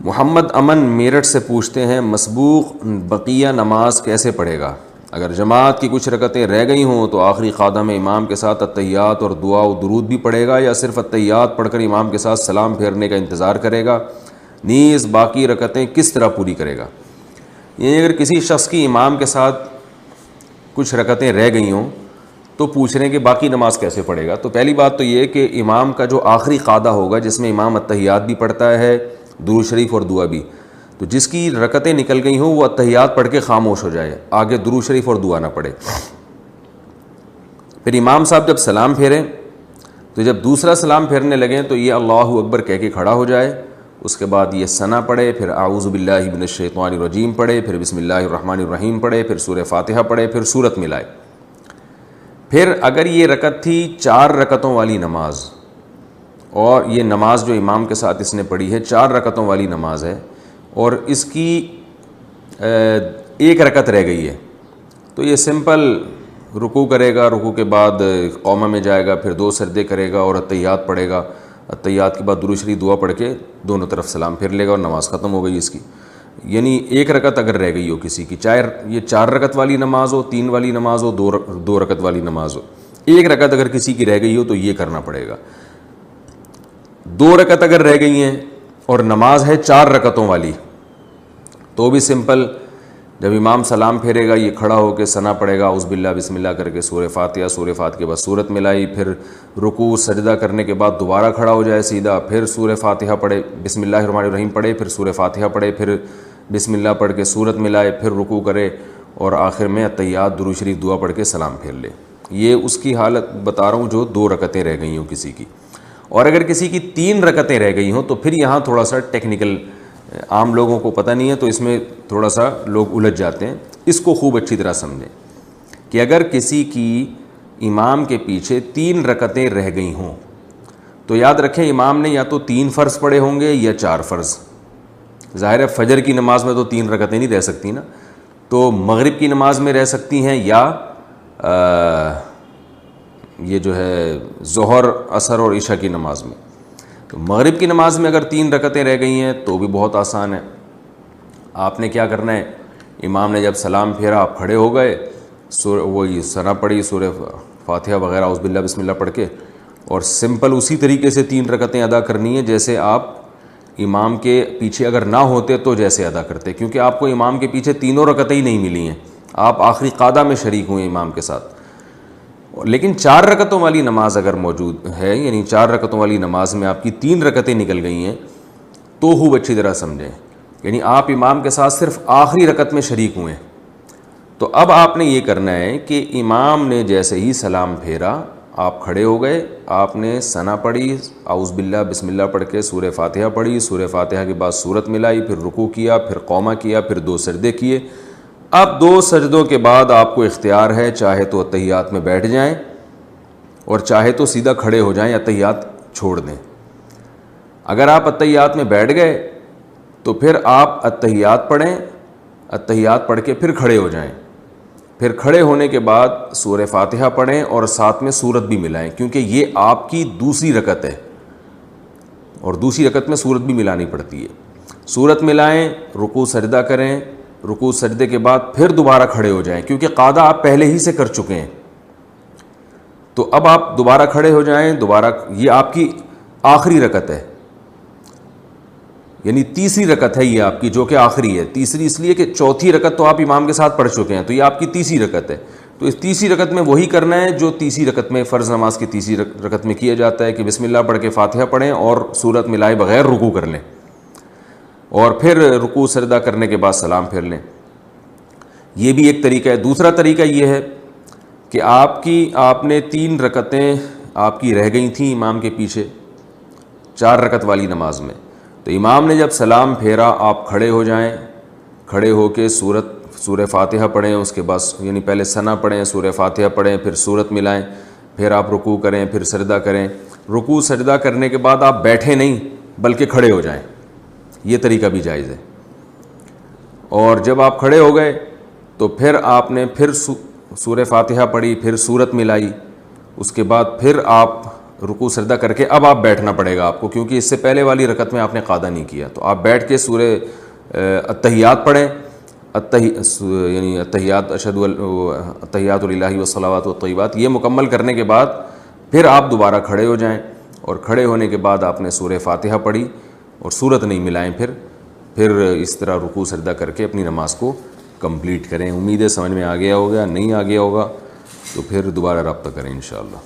محمد امن میرٹھ سے پوچھتے ہیں مسبوق بقیہ نماز کیسے پڑھے گا؟ اگر جماعت کی کچھ رکعتیں رہ گئی ہوں تو آخری قعدہ میں امام کے ساتھ التحیات اور دعا و درود بھی پڑھے گا، یا صرف التحیات پڑھ کر امام کے ساتھ سلام پھیرنے کا انتظار کرے گا؟ نیز باقی رکعتیں کس طرح پوری کرے گا؟ یعنی اگر کسی شخص کی امام کے ساتھ کچھ رکعتیں رہ گئی ہوں تو پوچھ رہے ہیں کہ باقی نماز کیسے پڑھے گا؟ تو پہلی بات تو یہ کہ امام کا جو آخری قعدہ ہوگا جس میں امام التحیات بھی پڑھتا ہے، درود شریف اور دعا بھی، تو جس کی رکعتیں نکل گئی ہوں وہ التحیات پڑھ کے خاموش ہو جائے، آگے درود شریف اور دعا نہ پڑھے۔ پھر امام صاحب جب سلام پھیریں تو جب دوسرا سلام پھیرنے لگیں تو یہ اللہ اکبر کہہ کے کھڑا ہو جائے، اس کے بعد یہ ثنا پڑھے، پھر اعوذ باللہ من الشیطان الرجیم پڑھے، پھر بسم اللہ الرحمن الرحیم پڑھے، پھر سورہ فاتحہ پڑھے، پھر سورت ملائے۔ پھر اگر یہ رکعت تھی 4 رکعتوں والی نماز، اور یہ نماز جو امام کے ساتھ اس نے پڑھی ہے 4 رکعتوں والی نماز ہے، اور اس کی 1 رکعت رہ گئی ہے، تو یہ سمپل رکوع کرے گا، رکوع کے بعد قومہ میں جائے گا، پھر 2 سجدے کرے گا اور التحیات پڑھے گا، التحیات کے بعد درود شریف دعا پڑھ کے دونوں طرف سلام پھیر لے گا اور نماز ختم ہو گئی اس کی۔ یعنی 1 رکعت اگر رہ گئی ہو کسی کی، چاہے یہ 4 رکعت والی نماز ہو، 3 والی نماز ہو، 2 رکعت والی نماز ہو، 1 رکعت اگر کسی کی رہ گئی ہو تو یہ کرنا پڑے گا۔ 2 رکعت اگر رہ گئی ہیں اور نماز ہے 4 رکعتوں والی تو بھی سمپل، جب امام سلام پھیرے گا یہ کھڑا ہو کے ثنا پڑھے گا، اعوذ باللہ بسم اللہ کر کے سورہ فاتحہ، سورہ فاتحہ کے بعد سورت ملائی، پھر رکوع سجدہ کرنے کے بعد دوبارہ کھڑا ہو جائے سیدھا، پھر سورہ فاتحہ پڑھے، بسم اللہ الرحمن الرحیم پڑھے، پھر سورہ فاتحہ پڑھے، پھر بسم اللہ پڑھ کے سورت ملائے، پھر رکوع کرے اور آخر میں التحیات درود شریف دعا پڑھ کے سلام پھیر لے۔ یہ اس کی حالت بتا رہا ہوں جو 2 رکعتیں رہ گئی ہوں کسی کی۔ اور اگر کسی کی 3 رکعتیں رہ گئی ہوں تو پھر یہاں تھوڑا سا ٹیکنیکل، عام لوگوں کو پتہ نہیں ہے تو اس میں تھوڑا سا لوگ الجھ جاتے ہیں، اس کو خوب اچھی طرح سمجھیں کہ اگر کسی کی امام کے پیچھے 3 رکعتیں رہ گئی ہوں تو یاد رکھیں امام نے یا تو 3 فرض پڑھے ہوں گے یا 4 فرض۔ ظاہر ہے فجر کی نماز میں تو 3 رکعتیں نہیں رہ سکتی نا، تو مغرب کی نماز میں رہ سکتی ہیں، یا یہ جو ہے ظہر عصر اور عشاء کی نماز میں۔ تو مغرب کی نماز میں اگر 3 رکعتیں رہ گئی ہیں تو بھی بہت آسان ہے، آپ نے کیا کرنا ہے، امام نے جب سلام پھیرا آپ کھڑے ہو گئے، وہی ثنا پڑھی، سورہ فاتحہ وغیرہ اعوذ باللہ بسم اللہ پڑھ کے، اور سمپل اسی طریقے سے 3 رکعتیں ادا کرنی ہے جیسے آپ امام کے پیچھے اگر نہ ہوتے تو جیسے ادا کرتے، کیونکہ آپ کو امام کے پیچھے 3 رکعتیں ہی نہیں ملی ہیں، آپ آخری قعدہ میں شریک ہوئے امام کے ساتھ۔ لیکن 4 رکعتوں والی نماز اگر موجود ہے، یعنی 4 رکعتوں والی نماز میں آپ کی 3 رکعتیں نکل گئی ہیں تو خوب اچھی طرح سمجھیں، یعنی آپ امام کے ساتھ صرف آخری رکعت میں شریک ہوئے، تو اب آپ نے یہ کرنا ہے کہ امام نے جیسے ہی سلام پھیرا آپ کھڑے ہو گئے، آپ نے ثنا پڑھی، اعوذ باللہ بسم اللہ پڑھ کے سورہ فاتحہ پڑھی، سورہ فاتحہ کے بعد سورت ملائی، پھر رکوع کیا، پھر قومہ کیا، پھر 2 سجدے کیے۔ اب 2 سجدوں کے بعد آپ کو اختیار ہے، چاہے تو التحیات میں بیٹھ جائیں اور چاہے تو سیدھا کھڑے ہو جائیں، التحیات چھوڑ دیں۔ اگر آپ التحیات میں بیٹھ گئے تو پھر آپ التحیات پڑھیں، التحیات پڑھ کے پھر کھڑے ہو جائیں، پھر کھڑے ہونے کے بعد سورہ فاتحہ پڑھیں اور ساتھ میں سورت بھی ملائیں، کیونکہ یہ آپ کی دوسری رکعت ہے اور دوسری رکعت میں سورت بھی ملانی پڑتی ہے۔ سورت ملائیں، رکوع سجدہ کریں، رکوع سجدے کے بعد پھر دوبارہ کھڑے ہو جائیں، کیونکہ قعدہ آپ پہلے ہی سے کر چکے ہیں، تو اب آپ دوبارہ کھڑے ہو جائیں، دوبارہ یہ آپ کی آخری رکعت ہے، یعنی تیسری رکعت ہے یہ آپ کی، جو کہ آخری ہے۔ تیسری اس لیے کہ چوتھی رکعت تو آپ امام کے ساتھ پڑھ چکے ہیں، تو یہ آپ کی تیسری رکعت ہے، تو اس تیسری رکعت میں وہی کرنا ہے جو تیسری رکعت میں، فرض نماز کی تیسری رکعت میں کیا جاتا ہے، کہ بسم اللہ پڑھ کے فاتحہ پڑھیں اور سورت ملائے بغیر رکوع کر لیں، اور پھر رکوع سجدہ کرنے کے بعد سلام پھیر لیں۔ یہ بھی ایک طریقہ ہے۔ دوسرا طریقہ یہ ہے کہ آپ نے 3 رکعتیں آپ کی رہ گئی تھیں امام کے پیچھے 4 رکعت والی نماز میں، تو امام نے جب سلام پھیرا آپ کھڑے ہو جائیں، کھڑے ہو کے سورہ فاتحہ پڑھیں، اس کے بعد یعنی پہلے ثنا پڑھیں، سورہ فاتحہ پڑھیں، پھر سورت ملائیں، پھر آپ رکوع کریں، پھر سجدہ کریں۔ رکوع سجدہ کرنے کے بعد آپ بیٹھے نہیں بلکہ کھڑے ہو جائیں، یہ طریقہ بھی جائز ہے۔ اور جب آپ کھڑے ہو گئے تو پھر آپ نے پھر سورہ فاتحہ پڑھی، پھر سورت ملائی، اس کے بعد پھر آپ رکوع سجدہ کر کے اب آپ بیٹھنا پڑے گا آپ کو، کیونکہ اس سے پہلے والی رکعت میں آپ نے قاعدہ نہیں کیا. تو آپ بیٹھ کے سورہ التحیات پڑھیں، یعنی التحیات التحیات للہ والصلوات والطیبات، یہ مکمل کرنے کے بعد پھر آپ دوبارہ کھڑے ہو جائیں، اور کھڑے ہونے کے بعد آپ نے سورہ فاتحہ پڑھی اور سورت نہیں ملائیں، پھر اس طرح رکوع سجدہ کر کے اپنی نماز کو کمپلیٹ کریں. امید ہے سمجھ میں آ گیا ہوگا، نہیں آ گیا ہوگا تو پھر دوبارہ رابطہ کریں انشاءاللہ.